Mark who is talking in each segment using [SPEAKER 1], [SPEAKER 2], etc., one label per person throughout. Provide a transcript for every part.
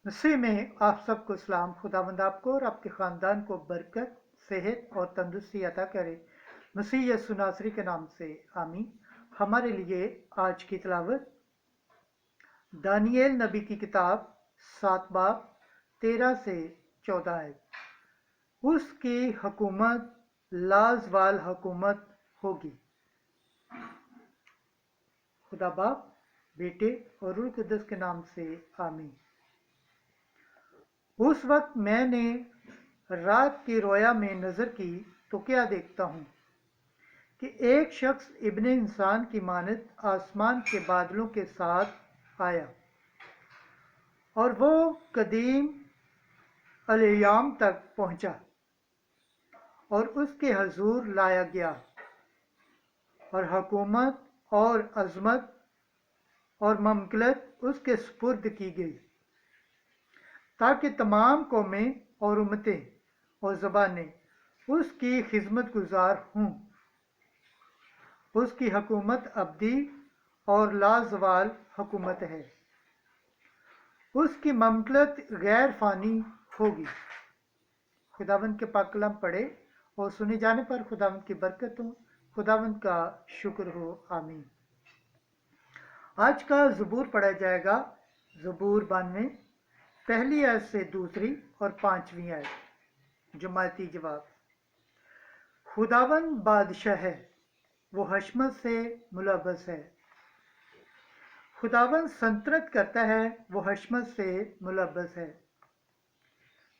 [SPEAKER 1] मसीह में आप सबको सलाम। खुदावंद आपको और आपके ख़ानदान को बरकत, सेहत और तंदुरुस्ती अता करे। मसीह यीशु नासरी के नाम से आमीन। हमारे लिए आज की तिलावत दानियेल नबी की किताब 7 बाब 13 से 14 है। उसकी हुकूमत लाजवाल हुकूमत होगी। खुदा बाप, बेटे और रूह कुद्दस के नाम से आमीन। उस वक्त मैंने रात की रोया में नज़र की तो क्या देखता हूँ कि एक शख्स इब्ने इंसान की मानद आसमान के बादलों के साथ आया और वो कदीम अलयाम तक पहुंचा और उसके हजूर लाया गया और हुकूमत और अजमत और ममलकत उसके सुपुर्द की गई, ताकि तमाम कौमें और उम्मतें और ज़बानें उसकी खिदमत गुजार हों। उसकी हुकूमत अब्दी और लाजवाल हुकूमत है। उसकी ममलकत गैर फ़ानी होगी। खुदावंद के पाक कलाम पढ़े और सुने जाने पर खुदावंद की बरकत हो, खुदावंद का शुक्र हो। आमीन। आज का ज़बूर पढ़ा जाएगा ज़बूर 92, पहली आयत से दूसरी और 5वीं आयत। जमाती जवाब। खुदावंद बादशाह है, वो हशमत से मुलव्वस है। खुदावंद सल्तनत करता है, वो हशमत से मुलव्वस है।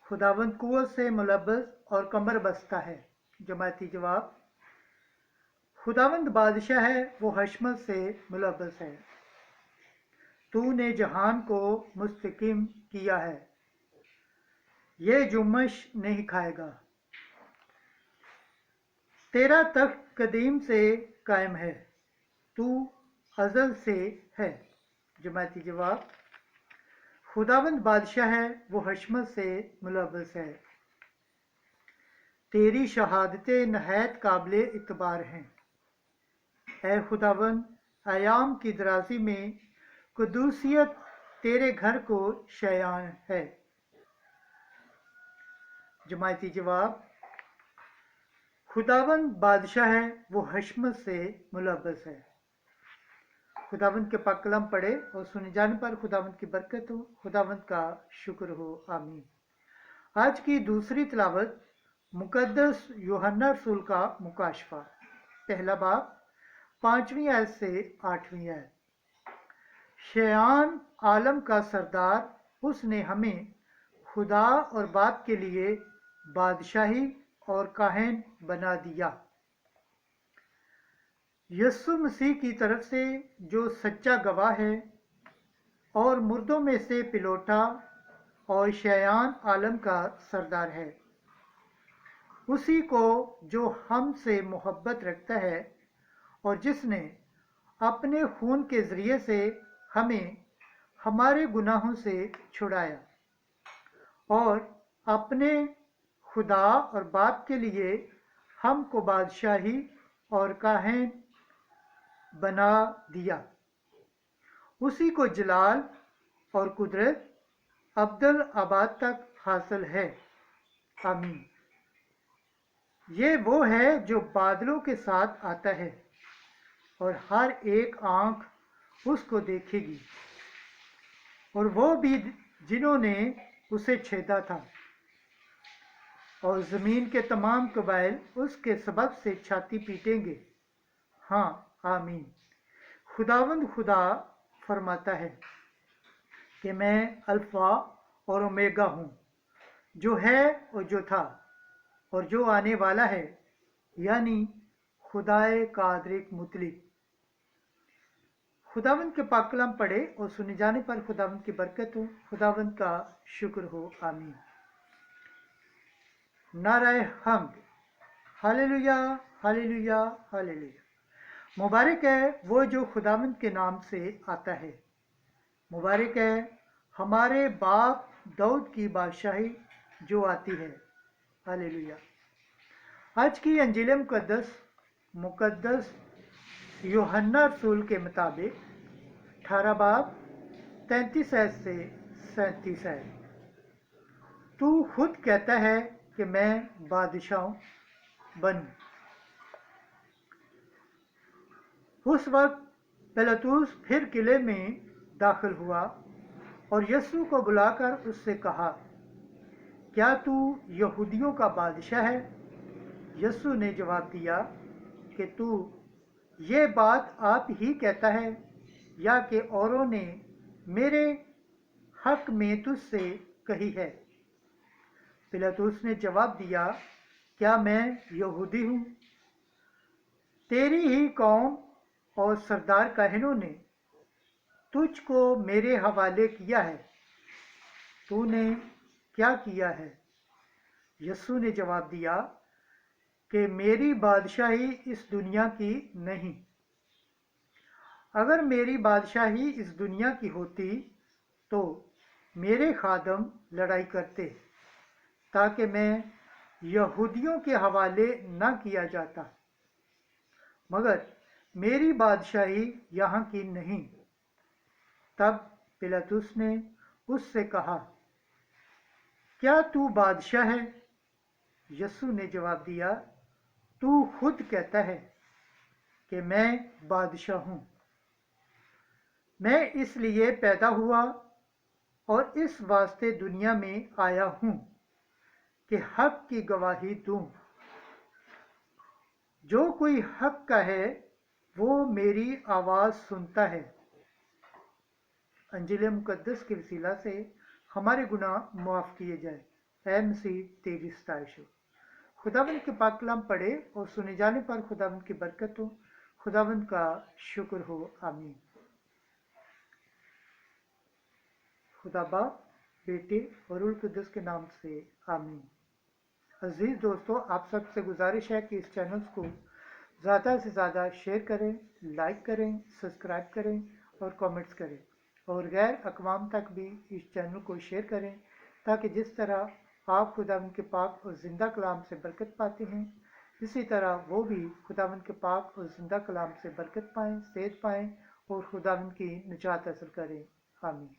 [SPEAKER 1] खुदावंद कुव्वत से मुलव्वस और कमर बस्ता है। जमाती जवाब। खुदावंद बादशाह है, वो हशमत से मुलव्वस है। तूने जहान को मुस्तकीम किया है, ये जुम्मश नहीं खाएगा। तेरा तख्त कदीम से कायम है, तू अज़ल से है। जमाती जवाब। खुदावंद बादशाह है, वो हशमत से मुलव्वस है। तेरी शहादतें नहायत काबिले इतबार हैं। ऐ खुदावंद, अयाम की दराजी में कुदूसियत तेरे घर को शयान है। जमाती जवाब। खुदावंद बादशाह है, वो हशमत से मुलव्वस है। खुदावंद के पाक कलाम पढ़े और सुने जाने पर खुदावंद की बरकत हो, खुदावंद का शुक्र हो। आमीन। आज की दूसरी तिलावत मुकद्दस यूहन्ना रसूल का मुकाशफा, पहला बाब 5वीं आयत से 8वीं आयत। शयान आलम का सरदार, उसने हमें खुदा और बाप के लिए बादशाही और काहन बना दिया। यीशु मसीह की तरफ से जो सच्चा गवाह है और मुर्दों में से पिलोटा और शयान आलम का सरदार है, उसी को जो हमसे मोहब्बत रखता है और जिसने अपने खून के ज़रिए से हमें हमारे गुनाहों से छुड़ाया और अपने खुदा और बाप के लिए हमको बादशाही और काहन बना दिया। उसी को जलाल और कुदरत अब्दुल आबाद तक हासिल है। आमीन। ये वो है जो बादलों के साथ आता है और हर एक आंख उसको देखेगी, और वो भी जिन्होंने उसे छेदा था, और ज़मीन के तमाम कबाइल उसके सबब से छाती पीटेंगे। हाँ, आमीन। खुदावंद खुदा फरमाता है कि मैं अल्फ़ा और ओमेगा हूँ, जो है और जो था और जो आने वाला है, यानी खुदाए कादरिक मुतलिक। खुदावंद के पाक कलाम पढ़े और सुने जाने पर खुदावंद की बरकत हो, खुदावंद का शुक्र हो। आमीन। नाराए हम्द। Hallelujah, hallelujah, hallelujah. मुबारक है वो जो खुदावंद के नाम से आता है। मुबारक है हमारे बाप दाऊद की बादशाही जो आती है। हालेलुया। आज की अंजील मुकद्दस यूहन्ना रसूल के मुताबिक 18 बाब 33 आयत से 37 है। तू खुद कहता है कि मैं बादशाह बनूं। उस वक्त पिलातुस फिर किले में दाखिल हुआ और यीशु को बुलाकर उससे कहा, क्या तू यहूदियों का बादशाह है? यीशु ने जवाब दिया कि तू ये बात आप ही कहता है या कि औरों ने मेरे हक में तुझसे कही है? पिलातुस ने जवाब दिया, क्या मैं यहूदी हूँ? तेरी ही कौम और सरदार काहिनों ने तुझको मेरे हवाले किया है। तूने क्या किया है? यीशु ने जवाब दिया कि मेरी बादशाही इस दुनिया की नहीं। अगर मेरी बादशाही इस दुनिया की होती तो मेरे खादम लड़ाई करते ताकि मैं यहूदियों के हवाले न किया जाता, मगर मेरी बादशाही यहाँ की नहीं। तब पिलातुस ने उससे कहा, क्या तू बादशाह है? यीशु ने जवाब दिया, तू खुद कहता है कि मैं बादशाह हूँ। मैं इसलिए पैदा हुआ और इस वास्ते दुनिया में आया हूँ कि हक की गवाही दूँ। जो कोई हक का है वो मेरी आवाज़ सुनता है। अंजील मुकद्दस के वसीला से हमारे गुनाह माफ़ किए जाए। ऐ मसीह तेरी सताइश हो। खुदावंद के पाक कलाम पढ़े और सुने जाने पर खुदावंद की बरकत हो। खुदावंद का शुक्र हो। आमीन। खुदा बाप, बेटे और रूह कुद्दुस के नाम से आमीन। अजीज दोस्तों, आप सबसे गुजारिश है कि इस चैनल को ज़्यादा से ज़्यादा शेयर करें, लाइक करें, सब्सक्राइब करें और कमेंट्स करें और गैर अक़वाम तक भी इस चैनल को शेयर करें, ताकि जिस तरह आप खुदावंद के पाक और ज़िंदा कलाम से बरकत पाते हैं, इसी तरह वो भी खुदावंद के पाक और ज़िंदा कलाम से बरकत पाएँ, सेहत पाएँ और खुदावंद की निजात हासिल करें। आमीन।